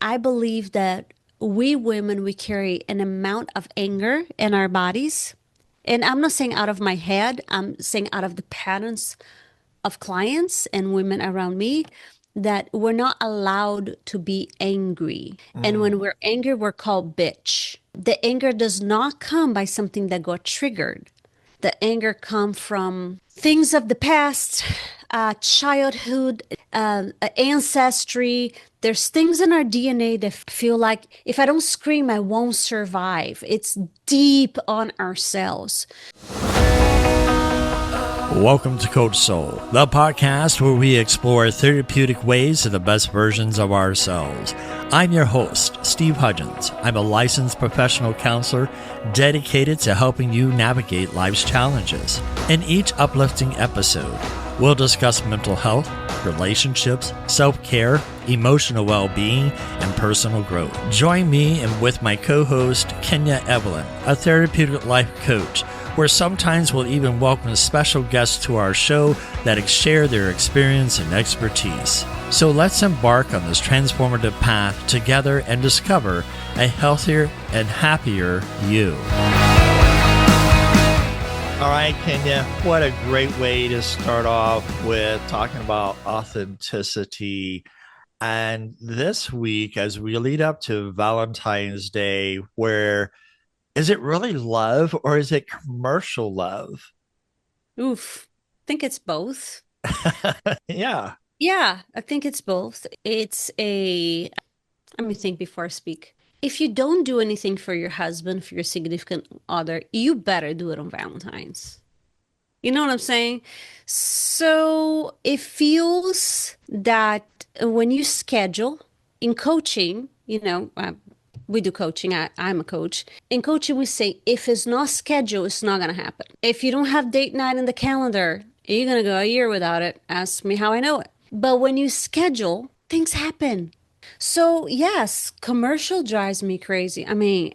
I believe that we women, we carry an amount of anger in our bodies. And I'm not saying out of my head, I'm saying out of the patterns of clients and women around me that we're not allowed to be angry. And Mm. when we're angry, we're called bitch. The anger does not come by something that got triggered. The anger come from things of the past, childhood, ancestry. There's things in our DNA that feel like if I don't scream, I won't survive. It's deep on ourselves. Welcome to Coach Soul, the podcast where we explore therapeutic ways to the best versions of ourselves. I'm your host, Steve Hudgins. I'm a licensed professional counselor dedicated to helping you navigate life's challenges. In each uplifting episode, we'll discuss mental health, relationships, self-care, emotional well-being, and personal growth. Join me and with my co-host, Kenya Evelyn, a therapeutic life coach, where sometimes we'll even welcome special guests to our show that share their experience and expertise. So let's embark on this transformative path together and discover a healthier and happier you. All right, Kenya, what a great way to start off with talking about authenticity. And this week, as we lead up to Valentine's Day, where is it really love or is it commercial love? Oof. I think it's both. Yeah. Yeah, I think it's both. Let me think before I speak. If you don't do anything for your husband, for your significant other, you better do it on Valentine's. You know what I'm saying? So it feels that when you schedule in coaching, we do coaching. I'm a coach. In coaching, we say if it's not scheduled, it's not going to happen. If you don't have date night in the calendar, you're going to go a year without it. Ask me how I know it. But when you schedule, things happen. So yes, commercial drives me crazy. I mean,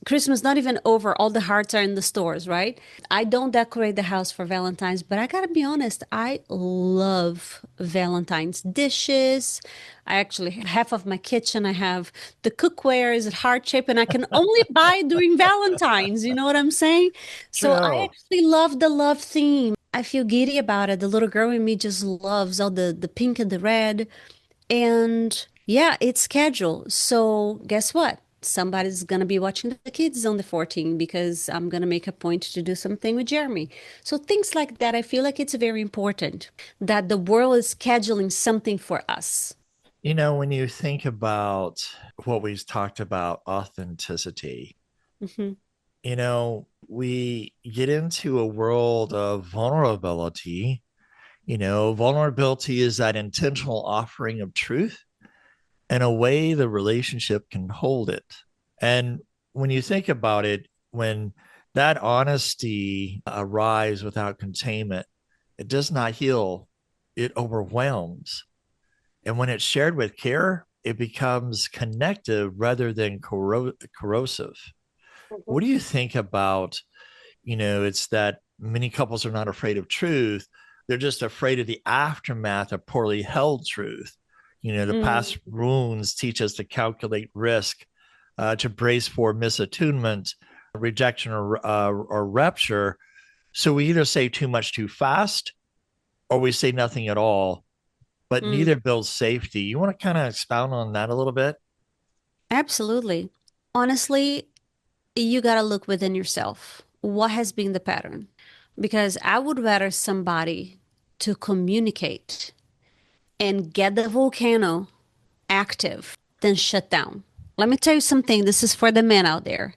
Christmas not even over. All the hearts are in the stores, right? I don't decorate the house for Valentine's, but I gotta be honest, I love Valentine's dishes. I actually half of my kitchen, I have the cookware is heart shape, and I can only buy during Valentine's. You know what I'm saying? So I True. actually love the love theme. I feel giddy about it. The little girl in me just loves all the pink and the red. And yeah, it's scheduled. So guess what? Somebody's going to be watching the kids on the 14th because I'm going to make a point to do something with Jeremy. So things like that, I feel like it's very important that the world is scheduling something for us. You know, when you think about what we've talked about, authenticity, Hmm. we get into a world of vulnerability. Vulnerability is that intentional offering of truth in a way the relationship can hold it. And when you think about it, when that honesty arrives without containment, it does not heal, it overwhelms. And when it's shared with care, it becomes connective rather than corrosive. What do you think about, it's that many couples are not afraid of truth. They're just afraid of the aftermath of poorly held truth. The past Mm. wounds teach us to calculate risk, to brace for misattunement, rejection, or rupture. So we either say too much too fast or we say nothing at all, but Mm. neither builds safety. You want to kind of expound on that a little bit? Absolutely. Honestly, you got to look within yourself. What has been the pattern? Because I would rather somebody to communicate and get the volcano active than shut down. Let me tell you something. This is for the men out there.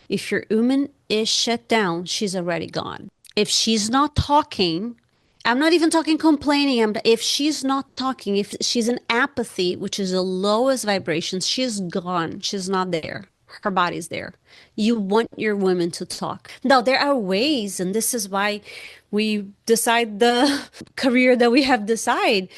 If your woman is shut down, she's already gone. If she's not talking, I'm not even talking complaining. If she's not talking, if she's in apathy, which is the lowest vibration, she's gone. She's not there. Her body's there. You want your women to talk. Now, there are ways, and this is why we decide the career that we have decided,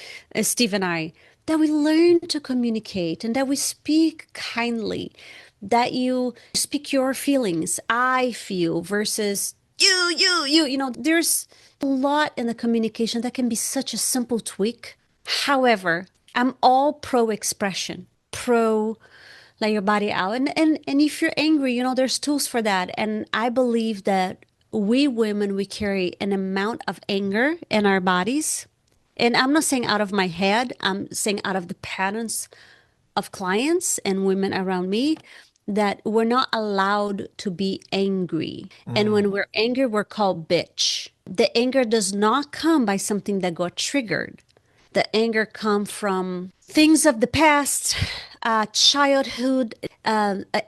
Steve and I, that we learn to communicate and that we speak kindly, that you speak your feelings, I feel versus you. There's a lot in the communication that can be such a simple tweak. However, I'm all pro expression. pro, let your body out. And if you're angry, there's tools for that. And I believe that we women, we carry an amount of anger in our bodies. And I'm not saying out of my head, I'm saying out of the patterns of clients and women around me, that we're not allowed to be angry. And Mm. when we're angry, we're called bitch. The anger does not come by something that got triggered. The anger come from things of the past, childhood,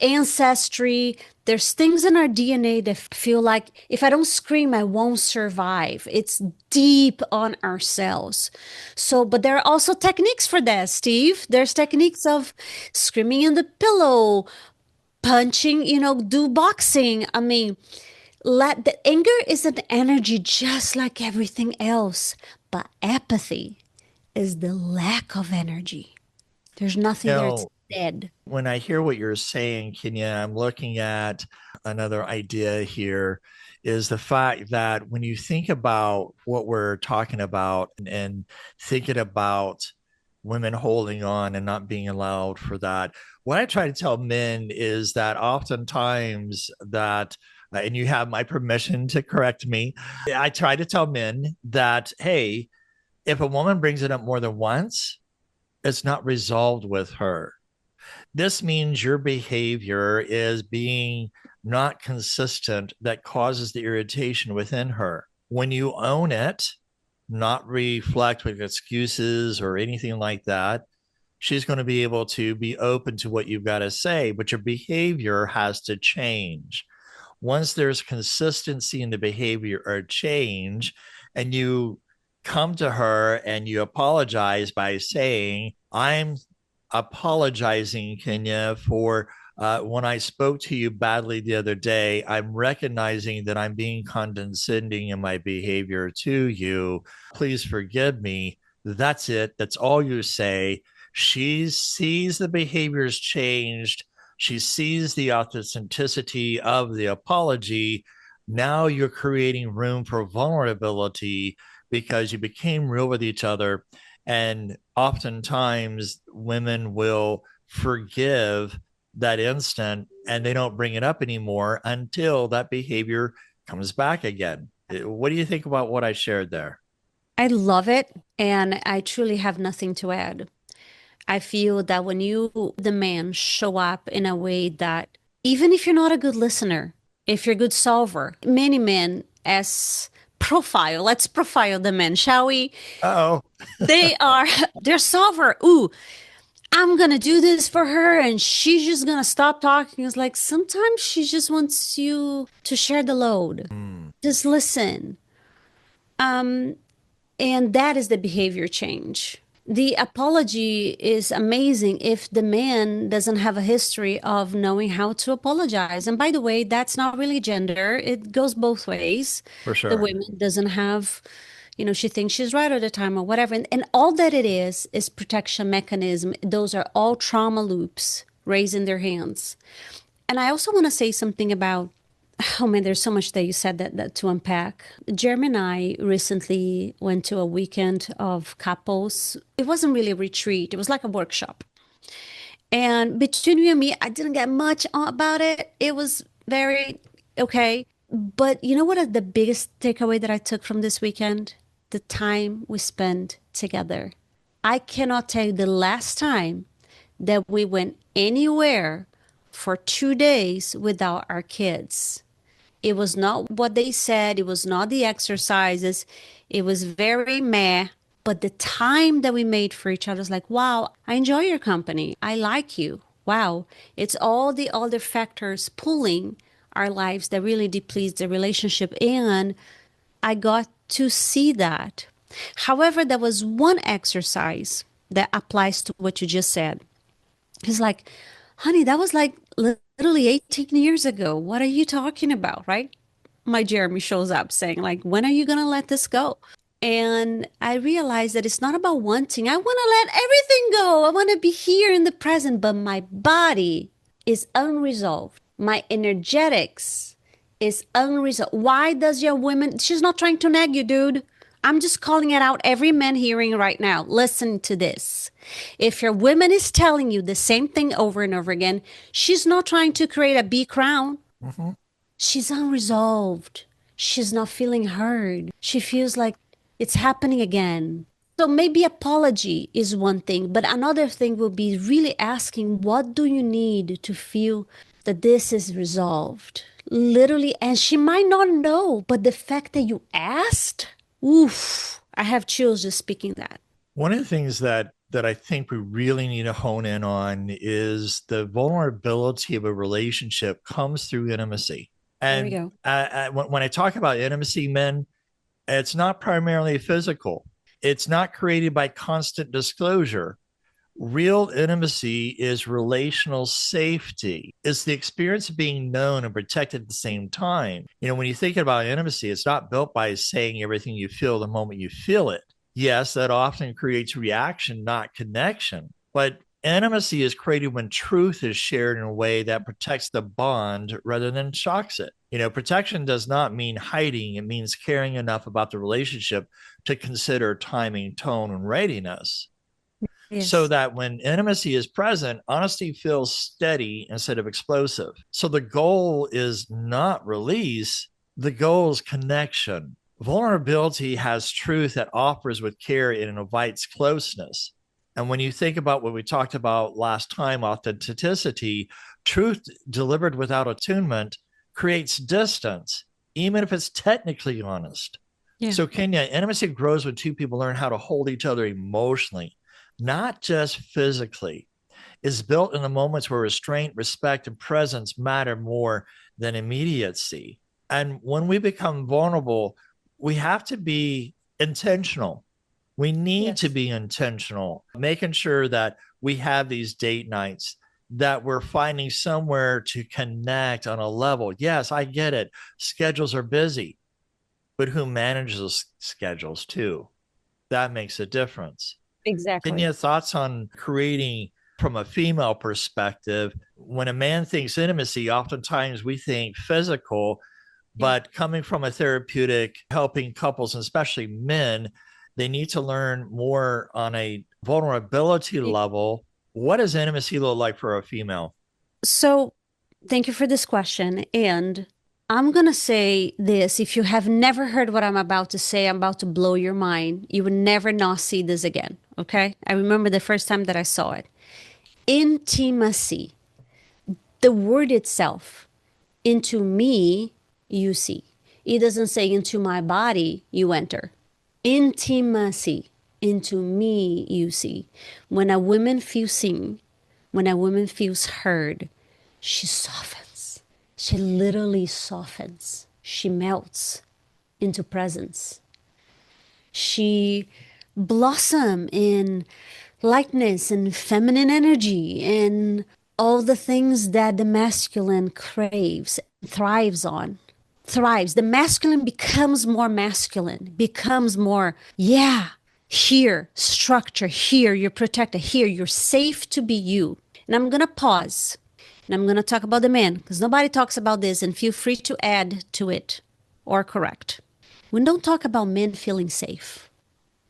ancestry. There's things in our DNA that feel like if I don't scream, I won't survive. It's deep on ourselves. So, but there are also techniques for that, Steve. There's techniques of screaming in the pillow, punching, do boxing. I mean, let the anger is an energy just like everything else, but apathy is the lack of energy. There's You nothing there. It's know, dead. when I hear what you're saying, Kenya, I'm looking at another idea here is the fact that when you think about what we're talking about and thinking about women holding on and not being allowed for that, what I try to tell men is that oftentimes that, and you have my permission to correct me, I try to tell men that, hey, if a woman brings it up more than once, it's not resolved with her. This means your behavior is being not consistent that causes the irritation within her. When you own it, not reflect with excuses or anything like that, she's going to be able to be open to what you've got to say, but your behavior has to change. Once there's consistency in the behavior or change, and you come to her and you apologize by saying, I'm apologizing, Kenya, for when I spoke to you badly the other day. I'm recognizing that I'm being condescending in my behavior to you. Please forgive me. That's it. That's all you say. She sees the behaviors changed. She sees the authenticity of the apology. Now you're creating room for vulnerability because you became real with each other. And oftentimes women will forgive that instant and they don't bring it up anymore until that behavior comes back again. What do you think about what I shared there? I love it. And I truly have nothing to add. I feel that when you, the man, show up in a way that, even if you're not a good listener, if you're a good solver, many men, as profile, let's profile the men, shall we? Oh, They are, they're solver. Ooh, I'm gonna do this for her and she's just gonna stop talking. It's like sometimes she just wants you to share the load. mm, Just listen. Um, and that is the behavior change. The apology is amazing if the man doesn't have a history of knowing how to apologize. And by the way, that's not really gender. It goes both ways. for The sure. woman doesn't have, she thinks she's right all the time or whatever. And all that it is protection mechanism. Those are all trauma loops raising their hands. And I also want to say something about, oh man, there's so much that you said that to unpack. Jeremy and I recently went to a weekend of couples. It wasn't really a retreat, it was like a workshop. And between you and me, I didn't get much about it. It was very okay. But you know what the biggest takeaway that I took from this weekend? The time we spent together. I cannot tell you the last time that we went anywhere for 2 days without our kids. It was not what they said. It was not the exercises. It was very meh. But the time that we made for each other was like, wow, I enjoy your company. I like you. Wow. It's all the other factors pulling our lives that really depletes the relationship. And I got to see that. However, there was one exercise that applies to what you just said. He's like, honey, that was like literally 18 years ago. What are you talking about? Right? My Jeremy shows up saying, like, when are you going to let this go? And I realized that it's not about wanting. I want to let everything go. I want to be here in the present, but my body is unresolved. My energetics is unresolved. Why does your woman, she's not trying to nag you, dude. I'm just calling it out. Every man hearing right now, listen to this. If your woman is telling you the same thing over and over again, she's not trying to create a B crown. Hmm. She's unresolved. She's not feeling heard. She feels like it's happening again. So maybe apology is one thing, but another thing will be really asking, what do you need to feel that this is resolved? Literally, and she might not know, but the fact that you asked, oof, I have chills just speaking that. One of the things that I think we really need to hone in on is the vulnerability of a relationship comes through intimacy. There we And go. when I talk about intimacy, men, it's not primarily physical. It's not created by constant disclosure. Real intimacy is relational safety. It's the experience of being known and protected at the same time. When you think about intimacy, it's not built by saying everything you feel the moment you feel it. Yes, that often creates reaction, not connection. But intimacy is created when truth is shared in a way that protects the bond rather than shocks it. Protection does not mean hiding, it means caring enough about the relationship to consider timing, tone, and readiness so Yes, that when intimacy is present, honesty feels steady instead of explosive. So the goal is not release, the goal is connection. Vulnerability has truth that offers with care and invites closeness. And when you think about what we talked about last time, authenticity, truth delivered without attunement creates distance, even if it's technically honest. yeah. So, Kenya, intimacy grows when two people learn how to hold each other emotionally, not just physically. Is built in the moments where restraint, respect, and presence matter more than immediacy. And when we become vulnerable, we have to be intentional. We need to Yes. be intentional, making sure that we have these date nights, that we're finding somewhere to connect on a level. Yes, I get it. Schedules are busy, but who manages those schedules too? That makes a difference. Can you Exactly. have thoughts on creating from a female perspective? When a man thinks intimacy, oftentimes we think physical, Yeah. but coming from a therapeutic, helping couples, and especially men, they need to learn more on a vulnerability level. What does intimacy look like for a female? So, thank you for this question. And I'm going to say this. If you have never heard what I'm about to say, I'm about to blow your mind. You will never not see this again. Okay. I remember the first time that I saw it. Intimacy, the word itself, into me, you see. It doesn't say into my body, you enter. Intimacy, into me, you see. When a woman feels seen, when a woman feels heard, she softens. She literally softens. She melts into presence. She blossom in lightness and feminine energy and all the things that the masculine craves, thrives on. Thrives. The masculine becomes more masculine, becomes more, yeah, here, structure, here, you're protected, here, you're safe to be you. And I'm going to pause and I'm going to talk about the man because nobody talks about this and feel free to add to it or correct. We don't talk about men feeling safe.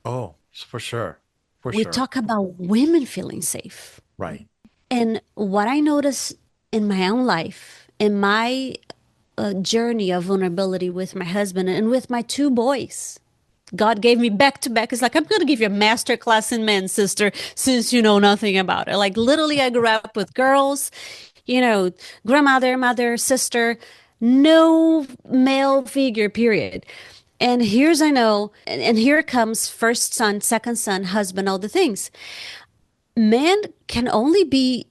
Oh, for sure. For We sure. talk about women feeling safe. Right. And what I notice in my own life, in my journey of vulnerability with my husband and with my two boys, God gave me back to back. It's like, I'm going to give you a master class in men, sister, since you know nothing about it. Like, literally, I grew up with girls, you know, grandmother, mother, sister, no male figure, period. And here's I know, and here comes first son, second son, husband, all the things. Man can only be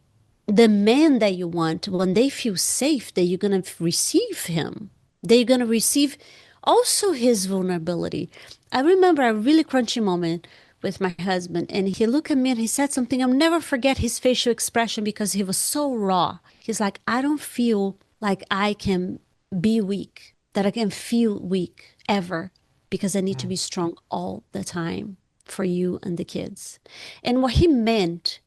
the man that you want when they feel safe that you're going to receive him. They're going to receive also his vulnerability. I remember a really crunchy moment with my husband, and he looked at me and he said something. I'll never forget his facial expression because he was so raw. He's like, I don't feel like I can be weak, that I can feel weak ever because I need to be strong all the time for you and the kids. And what he meant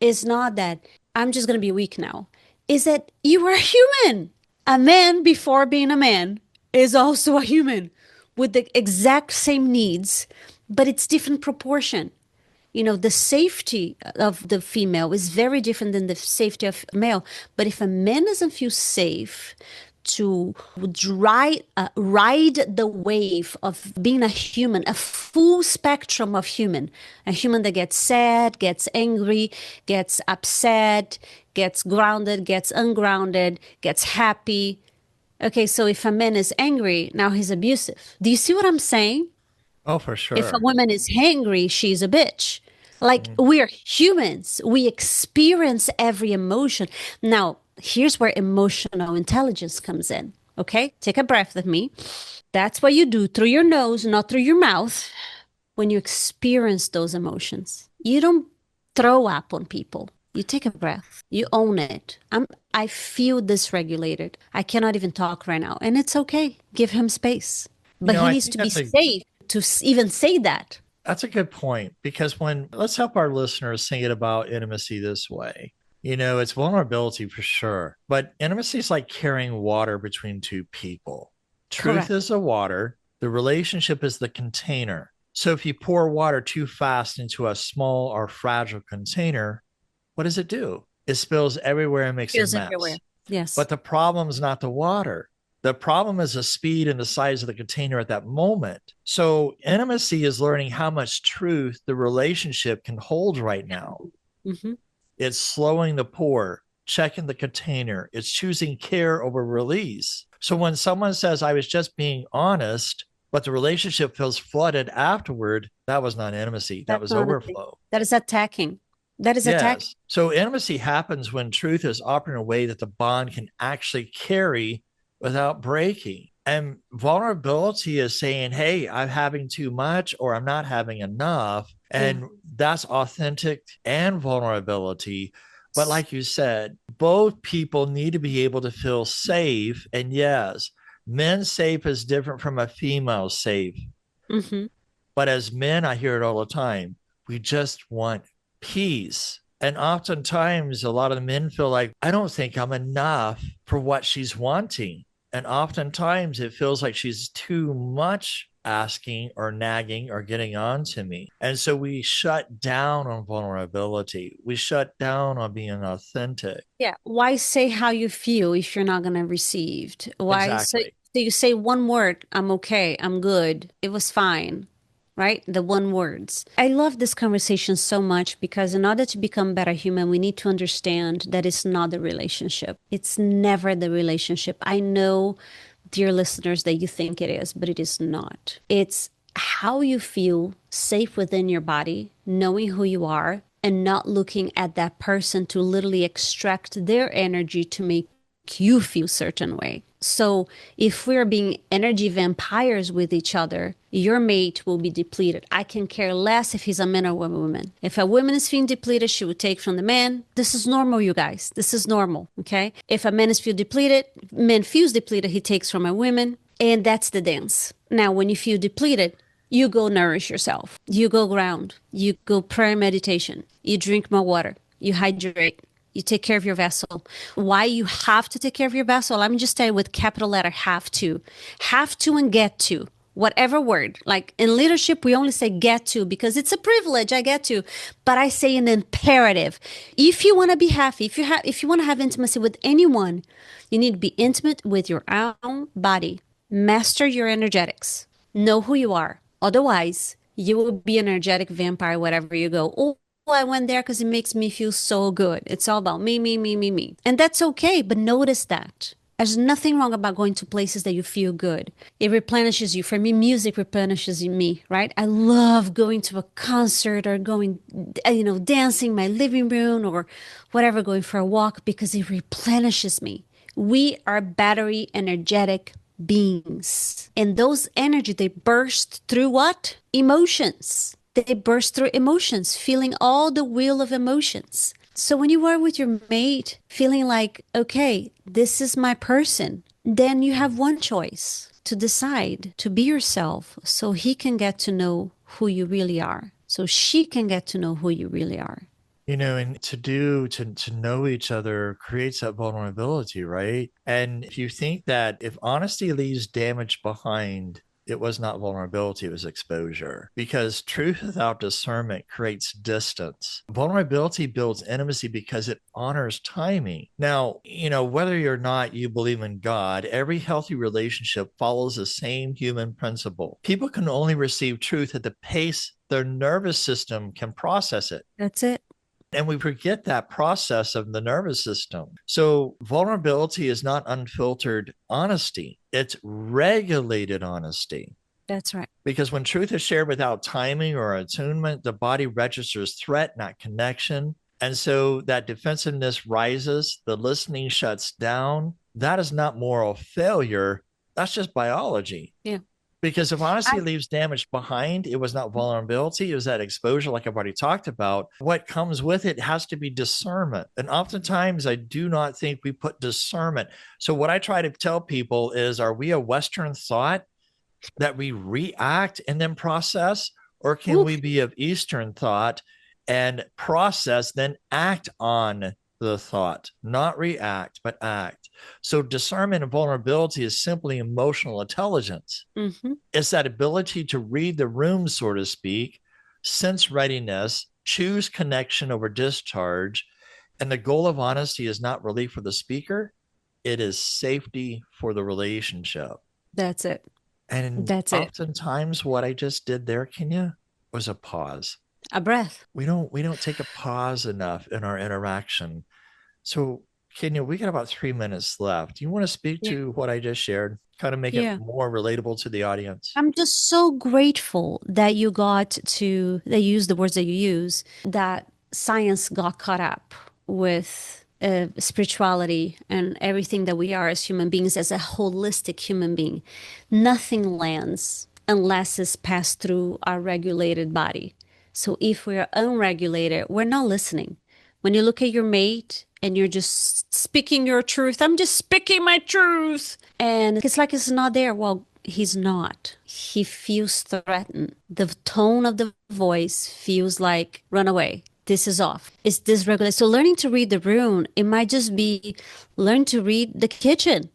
is not that I'm just going to be weak now, is that you are human. A man before being a man is also a human with the exact same needs, but it's different proportion. The safety of the female is very different than the safety of male. But if a man doesn't feel safe to ride the wave of being a human, a full spectrum of human, a human that gets sad, gets angry, gets upset, gets grounded, gets ungrounded, gets happy. Okay, so if a man is angry, now he's abusive. Do you see what I'm saying? Oh, for If a sure. woman is hangry, she's a bitch. Like Mm. we're humans, we experience every emotion. Now, here's where emotional intelligence comes in. Okay, take a breath with me. That's what you do through your nose, not through your mouth, when you experience those emotions. You don't throw up on people. You take a breath. You own it. I feel dysregulated. I cannot even talk right now. And it's okay. Give him space. But he I needs think to be safe to even say that. that's a good point because let's help our listeners think about intimacy this way. It's vulnerability for sure, but intimacy is like carrying water between two people. Truth is Correct. the water, the relationship is the container. So if you pour water too fast into a small or fragile container, what does it do? It spills everywhere and makes a Feels everywhere. mess. Yes. But the problem is not the water. The problem is the speed and the size of the container at that moment. So, intimacy is learning how much truth the relationship can hold right now. Hmm. It's slowing the pour, checking the container, it's choosing care over release. So, when someone says, I was just being honest, but the relationship feels flooded afterward, that was not intimacy, that That's was honesty. overflow. That is attacking. That is attacking. Yes. So intimacy happens when truth is offered in a way that the bond can actually carry without breaking. And vulnerability is saying, hey, I'm having too much or I'm not having enough. Yeah. And that's authentic and vulnerability. But like you said, both people need to be able to feel safe. And yes, men's safe is different from a female safe. Hmm. But as men, I hear it all the time. We just want peace. And oftentimes, a lot of the men feel like, I don't think I'm enough for what she's wanting. And oftentimes, it feels like she's too much asking or nagging or getting on to me. And so we shut down on vulnerability. We shut down on being authentic. Yeah. Why say how you feel if you're not going to receive? Why say, Exactly. do you say one word, I'm okay, I'm good, it was fine, right? The one words. I love this conversation so much because in order to become better human, we need to understand that it's not the relationship. It's never the relationship. I know, dear listeners, that you think it is, but it is not. It's how you feel safe within your body, knowing who you are, and not looking at that person to literally extract their energy to make you feel certain way. So if we're being energy vampires with each other, your mate will be depleted. I can care less if he's a man or a woman. If a woman is feeling depleted, she would take from the man. This is normal, you guys. This is normal, okay? If a man is feel depleted, man feels depleted, he takes from a woman, and that's the dance. Now, when you feel depleted, you go nourish yourself. You go ground. You go prayer meditation. You drink more water. You hydrate. You take care of your vessel. Why you have to take care of your vessel? Let me just tell you with capital letter have to. Have to and get to. Whatever word. Like in leadership, we only say get to because it's a privilege. I get to. But I say an imperative. If you want to be happy, if you want to have intimacy with anyone, you need to be intimate with your own body. Master your energetics. Know who you are. Otherwise, you will be an energetic vampire wherever you go. Oh, I went there because it makes me feel so good. It's all about me, me, me, me, me. And that's okay, but notice that. There's nothing wrong about going to places that you feel good. It replenishes you. For me, music replenishes me, right? I love going to a concert or going, dancing in my living room or whatever, going for a walk because it replenishes me. We are battery energetic beings. And those energy, they burst through what? Emotions. They burst through emotions, feeling all the wheel of emotions. So when you are with your mate, feeling like, okay, this is my person, then you have one choice to decide to be yourself so he can get to know who you really are. So she can get to know who you really are. And to know each other creates that vulnerability, right? And if you think that if honesty leaves damage behind, It was not vulnerability, it was exposure. Because truth without discernment creates distance. Vulnerability builds intimacy because it honors timing. Now, whether or not you believe in God, every healthy relationship follows the same human principle. People can only receive truth at the pace their nervous system can process it. That's it. And we forget that process of the nervous system. So vulnerability is not unfiltered honesty. It's regulated honesty. That's right. Because when truth is shared without timing or attunement, the body registers threat, not connection. And so that defensiveness rises, the listening shuts down. That is not moral failure. That's just biology. Yeah. Because if honesty leaves damage behind, it was not vulnerability, it was that exposure, like I've already talked about. What comes with it has to be discernment. And oftentimes, I do not think we put discernment. So what I try to tell people is, are we a Western thought that we react and then process? Or can we be of Eastern thought and process, then act on the thought, not react, but act? So discernment and vulnerability is simply emotional intelligence. Mm-hmm. It's that ability to read the room, so to speak, sense readiness, choose connection over discharge. And the goal of honesty is not relief for the speaker. It is safety for the relationship. That's it. And that's it. Oftentimes what I just did there, Kenya, was a pause. A breath. We don't take a pause enough in our interaction. So Kenya, we got about 3 minutes left. Do you want to speak to what I just shared? Kind of make it more relatable to the audience. I'm just so grateful that you use the words that you use, that science got caught up with spirituality and everything that we are as human beings, as a holistic human being. Nothing lands unless it's passed through our regulated body. So if we're unregulated, we're not listening. When you look at your mate and you're just speaking your truth, I'm just speaking my truth, and it's like it's not there. Well, he's not. He feels threatened. The tone of the voice feels like, run away. This is off. It's dysregulated. So learning to read the room, it might just be learn to read the kitchen.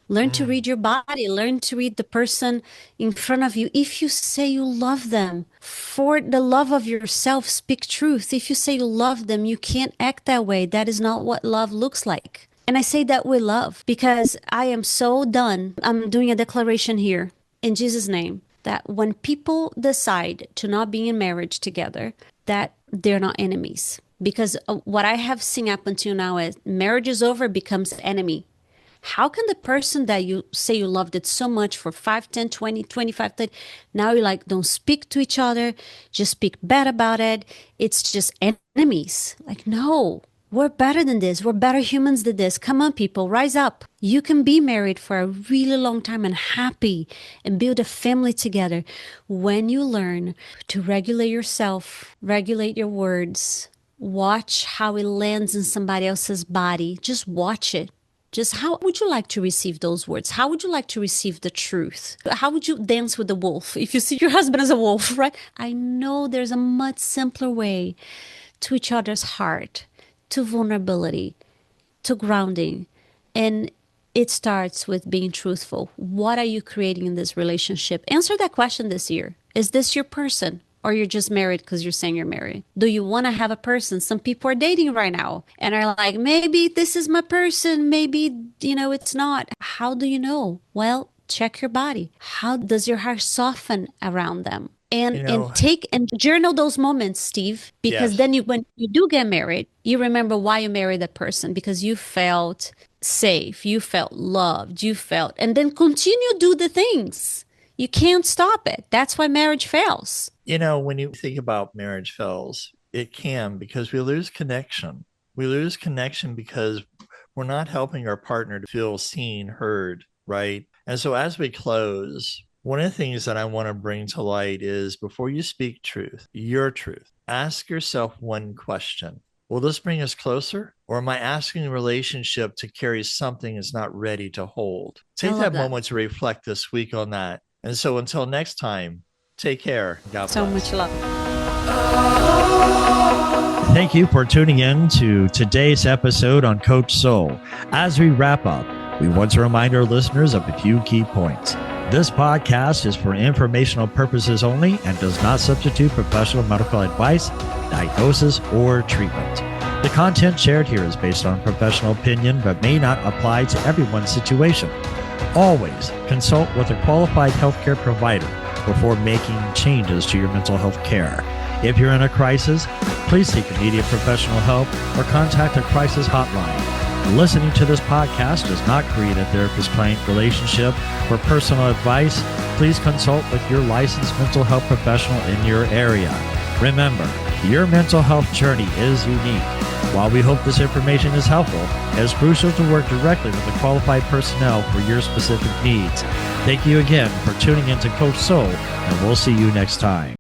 Learn to read your body. Learn to read the person in front of you. If you say you love them, for the love of yourself, speak truth. If you say you love them, you can't act that way. That is not what love looks like. And I say that with love because I am so done. I'm doing a declaration here in Jesus' name that when people decide to not be in marriage together, that they're not enemies. Because what I have seen up until now is marriage is over, becomes enemy. How can the person that you say you loved it so much for 5, 10, 20, 25, 30, now you're like, don't speak to each other, just speak bad about it. It's just enemies. Like, no, we're better than this. We're better humans than this. Come on, people, rise up. You can be married for a really long time and happy and build a family together when you learn to regulate yourself, regulate your words, watch how it lands in somebody else's body. Just watch it. Just how would you like to receive those words? How would you like to receive the truth? How would you dance with the wolf if you see your husband as a wolf, right? I know there's a much simpler way to each other's heart, to vulnerability, to grounding. And it starts with being truthful. What are you creating in this relationship? Answer that question this year. Is this your person? Or you're just married because you're saying you're married? Do you want to have a person? Some people are dating right now and are like, maybe this is my person. Maybe, it's not. How do you know? Well, check your body. How does your heart soften around them? And take and journal those moments, Steve, because then when you do get married, you remember why you married that person, because you felt safe, you felt loved, and then continue do the things. You can't stop it. That's why marriage fails. When you think about marriage fails, it can, because we lose connection. We lose connection because we're not helping our partner to feel seen, heard, right? And so as we close, one of the things that I want to bring to light is, before you speak truth, your truth, ask yourself one question. Will this bring us closer? Or am I asking the relationship to carry something it's not ready to hold? Take that moment to reflect this week on that. And so until next time, take care. God bless. So much love. Thank you for tuning in to today's episode on Coach Soul. As we wrap up, we want to remind our listeners of a few key points. This podcast is for informational purposes only and does not substitute professional medical advice, diagnosis, or treatment. The content shared here is based on professional opinion but may not apply to everyone's situation. Always consult with a qualified healthcare provider before making changes to your mental health care. If you're in a crisis, please seek immediate professional help or contact a crisis hotline. Listening to this podcast does not create a therapist-client relationship. For personal advice, please consult with your licensed mental health professional in your area. Remember, your mental health journey is unique. While we hope this information is helpful, it is crucial to work directly with the qualified personnel for your specific needs. Thank you again for tuning in to Coach Soul, and we'll see you next time.